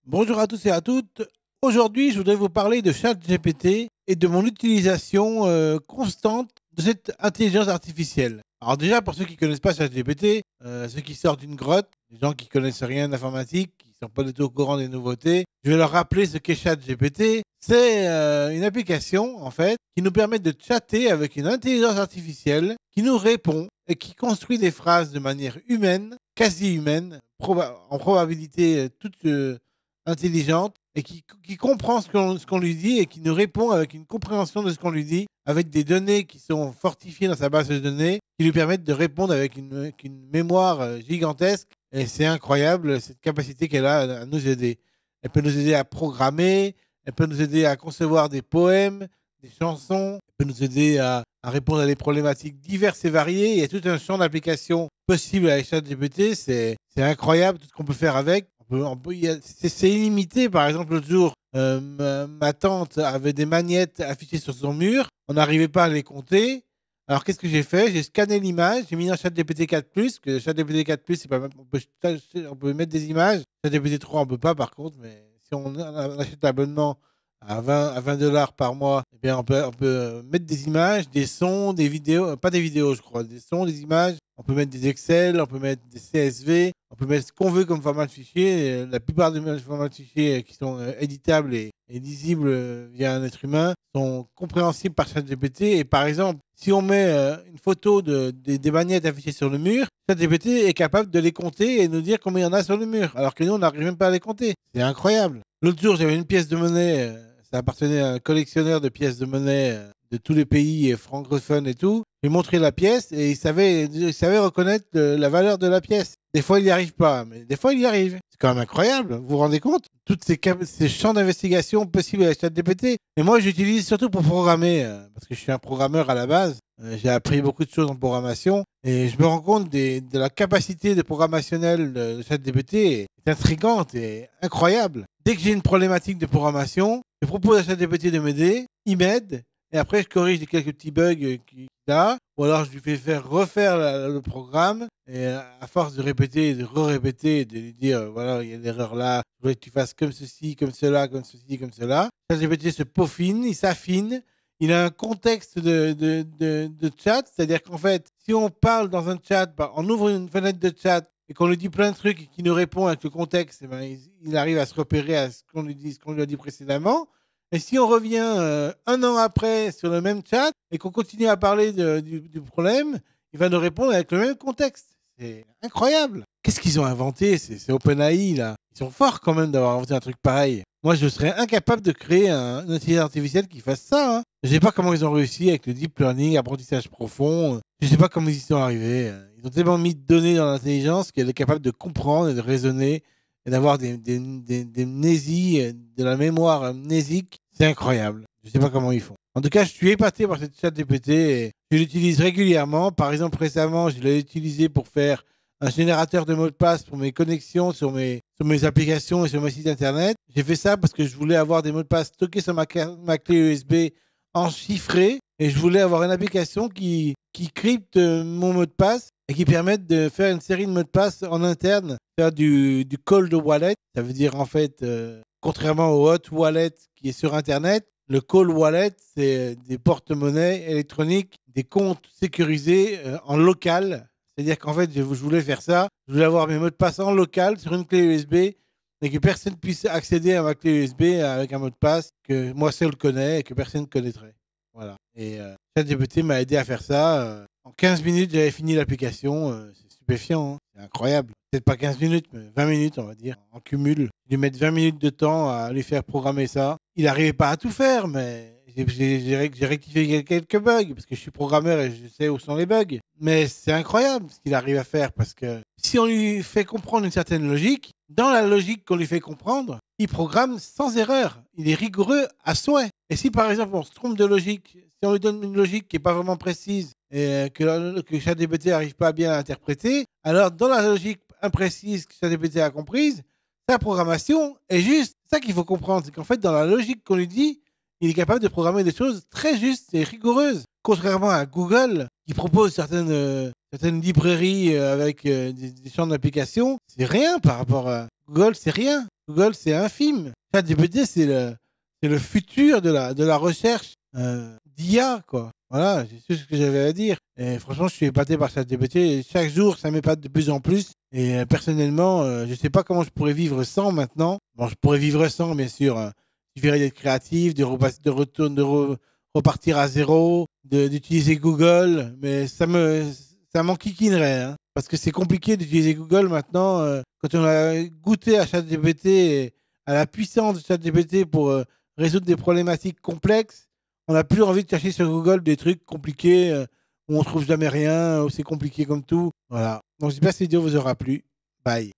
Bonjour à tous et à toutes. Aujourd'hui, je voudrais vous parler de ChatGPT et de mon utilisation constante de cette intelligence artificielle. Alors déjà, pour ceux qui ne connaissent pas ChatGPT, ceux qui sortent d'une grotte, les gens qui connaissent rien d'informatique, qui ne sont pas du tout au courant des nouveautés, je vais leur rappeler ce qu'est ChatGPT. C'est une application, en fait, qui nous permet de chatter avec une intelligence artificielle qui nous répond et qui construit des phrases de manière humaine, quasi humaine, en probabilité toute intelligente et qui comprend ce qu'on lui dit et qui nous répond avec une compréhension de ce qu'on lui dit, avec des données qui sont fortifiées dans sa base de données, qui lui permettent de répondre avec une mémoire gigantesque. Et c'est incroyable cette capacité qu'elle a à nous aider. Elle peut nous aider à programmer, elle peut nous aider à concevoir des poèmes, des chansons, elle peut nous aider à répondre à des problématiques diverses et variées. Il y a tout un champ d'application possible avec ChatGPT. C'est incroyable tout ce qu'on peut faire avec. C'est illimité. Par exemple, l'autre jour, ma tante avait des magnettes affichées sur son mur. On n'arrivait pas à les compter. Alors, qu'est-ce que j'ai fait? J'ai scanné l'image, j'ai mis dans ChatGPT 4+, que ChatGPT 4+, c'est pas, on peut mettre des images. ChatGPT 3, on peut pas, par contre, mais si on achète l'abonnement à 20 dollars par mois, eh bien, on peut mettre des images, des sons, des vidéos, pas des vidéos, je crois, des sons, des images. On peut mettre des Excel, on peut mettre des CSV, on peut mettre ce qu'on veut comme format de fichier. La plupart des formats de fichiers qui sont éditables et lisibles via un être humain sont compréhensibles par ChatGPT. Et par exemple, si on met une photo des magnettes affichées sur le mur, ChatGPT est capable de les compter et nous dire combien il y en a sur le mur, alors que nous, on n'arrive même pas à les compter. C'est incroyable. L'autre jour, j'avais une pièce de monnaie, ça appartenait à un collectionneur de pièces de monnaie de tous les pays francophones et tout. J'ai montré la pièce et il savait reconnaître la valeur de la pièce. Des fois, il n'y arrive pas, mais des fois, il y arrive. C'est quand même incroyable. Vous vous rendez compte? Toutes ces champs d'investigation possibles avec ChatGPT. Et moi, j'utilise surtout pour programmer, parce que je suis un programmeur à la base. J'ai appris beaucoup de choses en programmation et je me rends compte de la capacité de programmationnelle de ChatGPT est intrigante et incroyable. Dès que j'ai une problématique de programmation, je propose à ChatGPT de m'aider, il m'aide. Et après, je corrige quelques petits bugs qu'il a. Ou alors, je lui fais refaire le programme. Et à force de répéter, de re-répéter, de lui dire, voilà, il y a l'erreur là. Je voudrais que tu fasses comme ceci, comme cela, comme ceci, comme cela. ChatGPT se peaufine, il s'affine. Il a un contexte de chat. C'est-à-dire qu'en fait, si on parle dans un chat, on ouvre une fenêtre de chat et qu'on lui dit plein de trucs et qu'il nous répond avec le contexte, eh ben, il arrive à se repérer à ce qu'on lui a dit précédemment. Et si on revient un an après sur le même chat et qu'on continue à parler du problème, il va nous répondre avec le même contexte. C'est incroyable. Qu'est-ce qu'ils ont inventé? C'est OpenAI, là. Ils sont forts quand même d'avoir inventé un truc pareil. Moi, je serais incapable de créer une intelligence artificielle qui fasse ça. Hein. Je ne sais pas comment ils ont réussi avec le deep learning, apprentissage profond. Je ne sais pas comment ils y sont arrivés. Ils ont tellement mis de données dans l'intelligence qu'elle est capable de comprendre et de raisonner et d'avoir des mnésies, de la mémoire mnésique. C'est incroyable. Je ne sais pas comment ils font. En tout cas, je suis épaté par cette ChatGPT et je l'utilise régulièrement. Par exemple, récemment, je l'ai utilisé pour faire un générateur de mots de passe pour mes connexions sur mes applications et sur mes sites internet. J'ai fait ça parce que je voulais avoir des mots de passe stockés sur ma clé USB en chiffré et je voulais avoir une application qui crypte mon mot de passe et qui permette de faire une série de mots de passe en interne, faire du cold wallet. Ça veut dire en fait, contrairement au hot wallet qui est sur internet, le cold wallet, c'est des porte-monnaies électroniques, des comptes sécurisés en local. C'est-à-dire qu'en fait, je voulais faire ça. Je voulais avoir mes mots de passe en local sur une clé USB et que personne puisse accéder à ma clé USB avec un mot de passe que moi seul connais et que personne ne connaîtrait. Voilà. Et ChatGPT m'a aidé à faire ça. En 15 minutes, j'avais fini l'application. C'est stupéfiant. Hein. C'est incroyable. Peut-être pas 15 minutes, mais 20 minutes, on va dire, en cumul. Je lui mettre 20 minutes de temps à lui faire programmer ça. Il n'arrivait pas à tout faire, mais j'ai rectifié quelques bugs parce que je suis programmeur et je sais où sont les bugs. Mais c'est incroyable ce qu'il arrive à faire parce que si on lui fait comprendre une certaine logique, dans la logique qu'on lui fait comprendre, il programme sans erreur. Il est rigoureux à souhait. Et si par exemple on se trompe de logique, si on lui donne une logique qui n'est pas vraiment précise et que ChatGPT n'arrive pas à bien interpréter, alors dans la logique imprécise que ChatGPT a comprise, sa programmation est juste. C'est ça qu'il faut comprendre, c'est qu'en fait dans la logique qu'on lui dit, il est capable de programmer des choses très justes et rigoureuses. Contrairement à Google, qui propose certaines librairies avec des champs d'application, c'est rien par rapport à Google, c'est rien. Google, c'est infime. ChatGPT, c'est le futur de la recherche d'IA, quoi. Voilà, c'est tout ce que j'avais à dire. Et franchement, je suis épaté par ChatGPT. Chaque jour, ça m'épate de plus en plus. Et personnellement, je ne sais pas comment je pourrais vivre sans maintenant. Bon, je pourrais vivre sans, bien sûr. Il suffirait d'être créatif, repartir à zéro, d'utiliser Google. Mais ça m'enquiquinerait, hein. Parce que c'est compliqué d'utiliser Google maintenant. Quand on a goûté à ChatGPT, et à la puissance de ChatGPT pour résoudre des problématiques complexes, on n'a plus envie de chercher sur Google des trucs compliqués où on trouve jamais rien, où c'est compliqué comme tout. Voilà. Donc j'espère que cette vidéo vous aura plu. Bye.